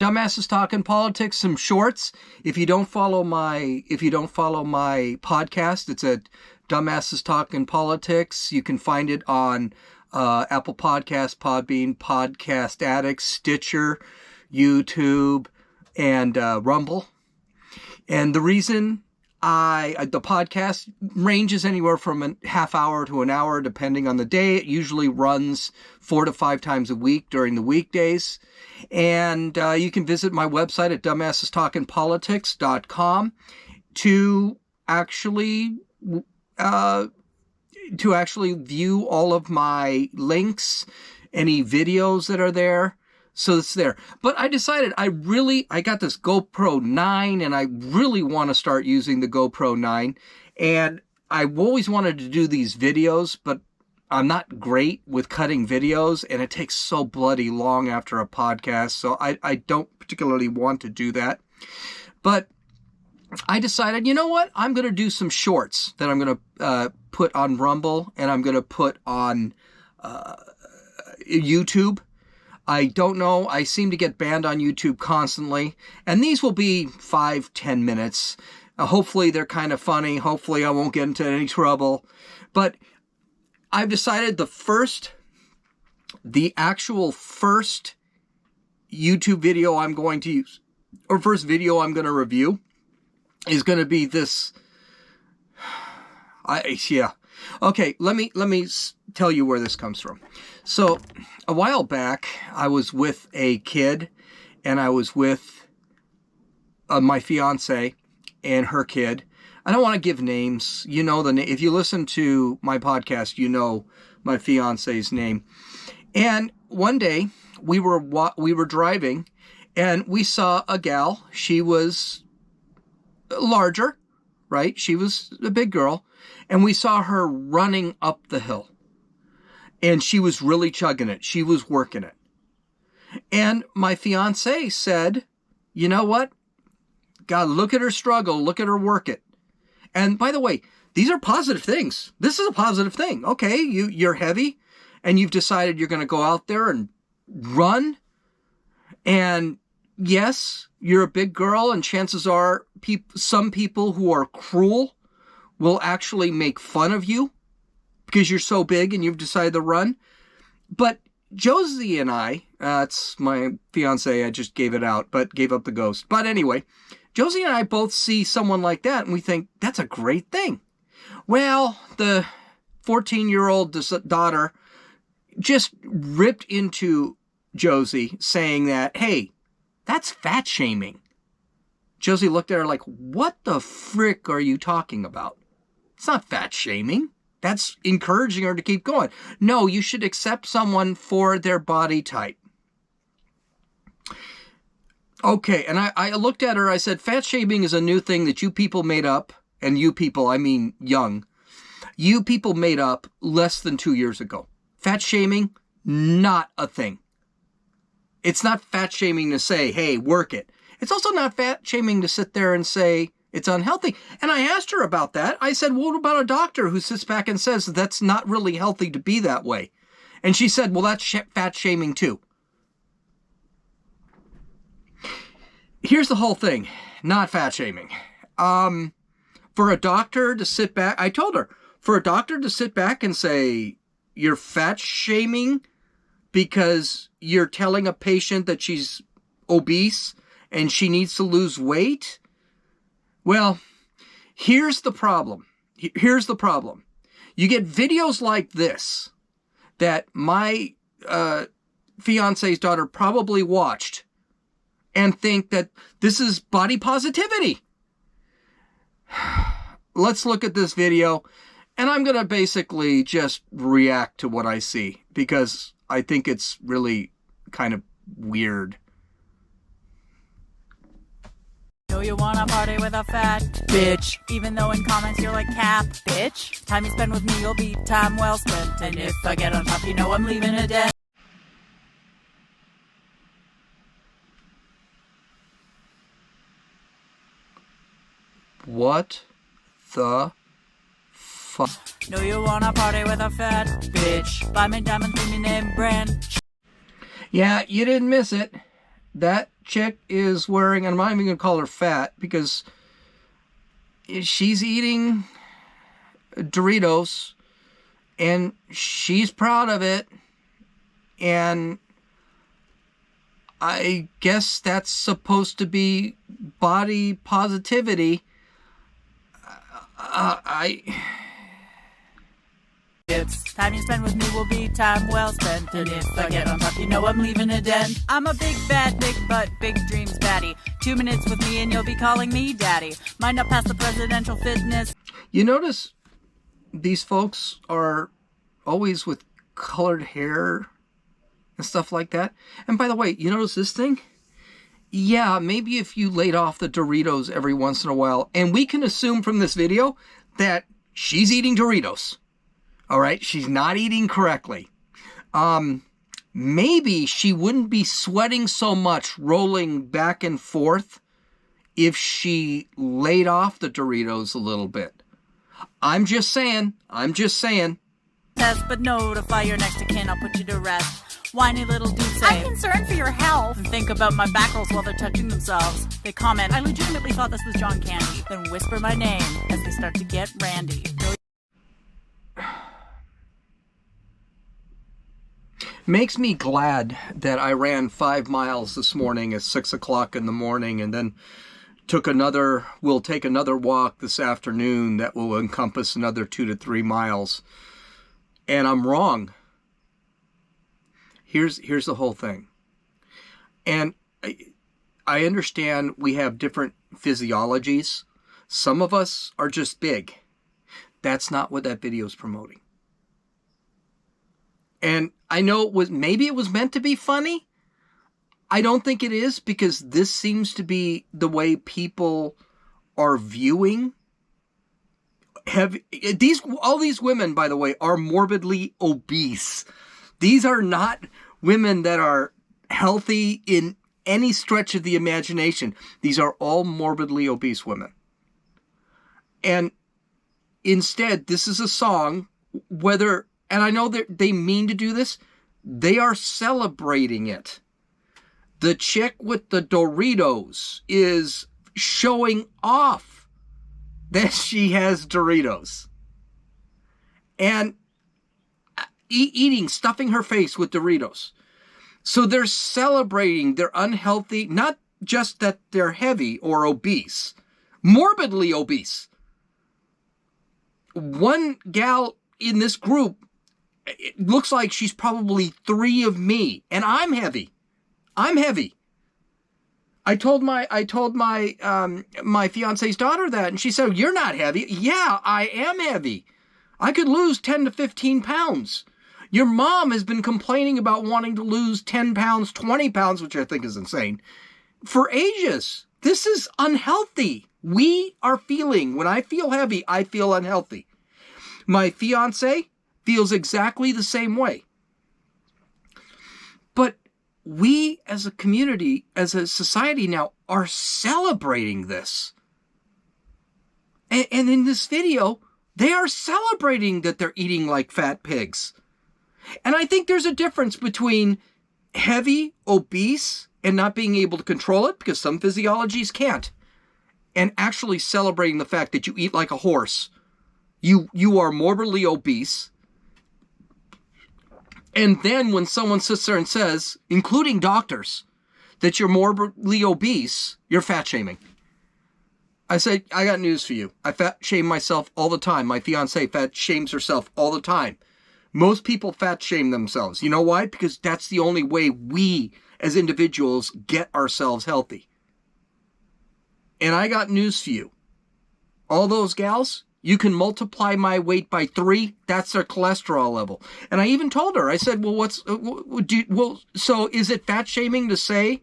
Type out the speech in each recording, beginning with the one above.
Dumbasses Talking Politics, some shorts. If you don't follow my podcast, it's at Dumbasses Talking Politics. You can find it on Apple Podcasts, Podbean, Podcast Addict, Stitcher, YouTube, and Rumble. And the reason the podcast ranges anywhere from a half hour to an hour, depending on the day. It usually runs 4 to 5 times a week during the weekdays. And you can visit my website at dumbassestalkingpolitics.com to actually view all of my links, any videos that are there. So it's there. But I decided I got this GoPro 9 and I really want to start using the GoPro 9. And I've always wanted to do these videos, but I'm not great with cutting videos and it takes so bloody long after a podcast. So I don't particularly want to do that. But I decided, you know what? I'm going to do some shorts that I'm going to put on Rumble and I'm going to put on YouTube. I don't know. I seem to get banned on YouTube constantly. And these will be 5-10 minutes. Hopefully they're kind of funny. Hopefully I won't get into any trouble. But I've decided the actual first YouTube video I'm going to use, or first video I'm going to review, is going to be this. Okay, let me tell you where this comes from. So, a while back, I was with a kid, and I was with my fiance and her kid. I don't want to give names. You know the name. If you listen to my podcast, you know my fiance's name. And one day, we were driving, and we saw a gal. She was larger, right? She was a big girl. And we saw her running up the hill. And she was really chugging it. She was working it. And my fiance said, you know what? God, look at her struggle. Look at her work it. And by the way, these are positive things. This is a positive thing. Okay, you're heavy and you've decided you're going to go out there and run. And yes, you're a big girl and chances are some people who are cruel will actually make fun of you because you're so big and you've decided to run. But Josie and I, it's my fiance, I just gave it out, but gave up the ghost. But anyway, Josie and I both see someone like that and we think, that's a great thing. Well, the 14-year-old daughter just ripped into Josie saying that, hey, that's fat shaming. Josie looked at her like, what the frick are you talking about? It's not fat shaming. That's encouraging her to keep going. No, you should accept someone for their body type. Okay, and I looked at her, I said, fat shaming is a new thing that you people made up, and you people, I mean young. You people made up less than 2 years ago. Fat shaming, not a thing. It's not fat shaming to say, hey, work it. It's also not fat shaming to sit there and say, it's unhealthy. And I asked her about that. I said, what about a doctor who sits back and says that's not really healthy to be that way? And she said, well, that's fat shaming too. Here's the whole thing. Not fat shaming. For a doctor to sit back, I told her, for a doctor to sit back and say, you're fat shaming because you're telling a patient that she's obese and she needs to lose weight. Well, here's the problem. Here's the problem. You get videos like this that my fiance's daughter probably watched and think that this is body positivity. Let's look at this video, and I'm going to basically just react to what I see because I think it's really kind of weird. Know you wanna party with a fat bitch, even though in comments you're like, cap, bitch. Time you spend with me, you'll be time well spent. And if I get on top, you know I'm leaving a debt. What the fuck? Know you wanna party with a fat bitch, buy me diamond, thing me name brand. Yeah, you didn't miss it. that chick is wearing, and I'm not even going to call her fat because she's eating Doritos and she's proud of it. And I guess that's supposed to be body positivity. It's time you spend with me will be time well spent. And if I get on top, you know I'm leaving a dent. I'm a big bad, big butt, big dreams baddie. 2 minutes with me and you'll be calling me daddy. Might not pass the presidential fitness. You notice these folks are always with colored hair and stuff like that. And by the way, you notice this thing? Yeah, maybe if you laid off the Doritos every once in a while, and we can assume from this video that she's eating Doritos. All right, she's not eating correctly. Maybe she wouldn't be sweating so much rolling back and forth if she laid off the Doritos a little bit. I'm just saying. Test, but notify your next of kin, I'll put you to rest. Whiny little dude say, I'm concerned for your health. And think about my back rolls while they're touching themselves. They comment, I legitimately thought this was John Candy. Then whisper my name as they start to get randy. Makes me glad that I ran 5 miles this morning at 6 o'clock in the morning and then we'll take another walk this afternoon that will encompass another 2 to 3 miles. And I'm wrong. Here's the whole thing. And I understand we have different physiologies. Some of us are just big. That's not what that video is promoting. And I know maybe it was meant to be funny. I don't think it is, because this seems to be the way people are viewing. All these women, by the way, are morbidly obese. These are not women that are healthy in any stretch of the imagination. These are all morbidly obese women. And instead, this is a song, and I know that they mean to do this, they are celebrating it. The chick with the Doritos is showing off that she has Doritos. And stuffing her face with Doritos. So they're celebrating their unhealthy, not just that they're heavy or obese, morbidly obese. One gal in this group, it looks like she's probably 3 of me, and I'm heavy. I told my fiance's daughter that, and she said, "You're not heavy." Yeah, I am heavy. I could lose 10 to 15 pounds. Your mom has been complaining about wanting to lose 10 pounds, 20 pounds, which I think is insane, for ages. This is unhealthy. When I feel heavy, I feel unhealthy. My fiance feels exactly the same way. But we as a community, as a society now, are celebrating this. And in this video, they are celebrating that they're eating like fat pigs. And I think there's a difference between heavy, obese, and not being able to control it, because some physiologies can't, and actually celebrating the fact that you eat like a horse. You are morbidly obese. And then when someone sits there and says, including doctors, that you're morbidly obese, you're fat shaming. I said, I got news for you. I fat shame myself all the time. My fiance fat shames herself all the time. Most people fat shame themselves. You know why? Because that's the only way we as individuals get ourselves healthy. And I got news for you. All those gals, you can multiply my weight by 3. That's their cholesterol level. And I even told her, I said, so is it fat shaming to say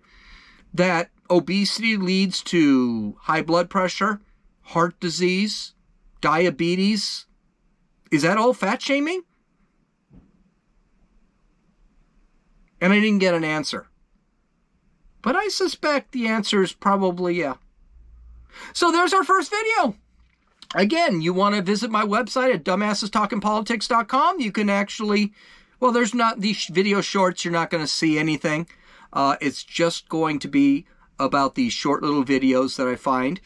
that obesity leads to high blood pressure, heart disease, diabetes? Is that all fat shaming? And I didn't get an answer. But I suspect the answer is probably yeah. So there's our first video. Again, you want to visit my website at dumbassestalkingpolitics.com. You can actually, there's not these video shorts. You're not going to see anything. It's just going to be about these short little videos that I find.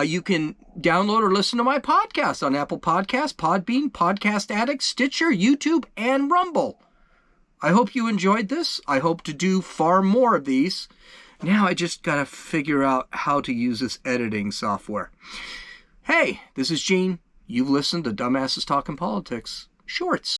You can download or listen to my podcast on Apple Podcasts, Podbean, Podcast Addict, Stitcher, YouTube, and Rumble. I hope you enjoyed this. I hope to do far more of these. Now I just got to figure out how to use this editing software. Hey, this is Gene. You've listened to Dumbasses Talking Politics Shorts.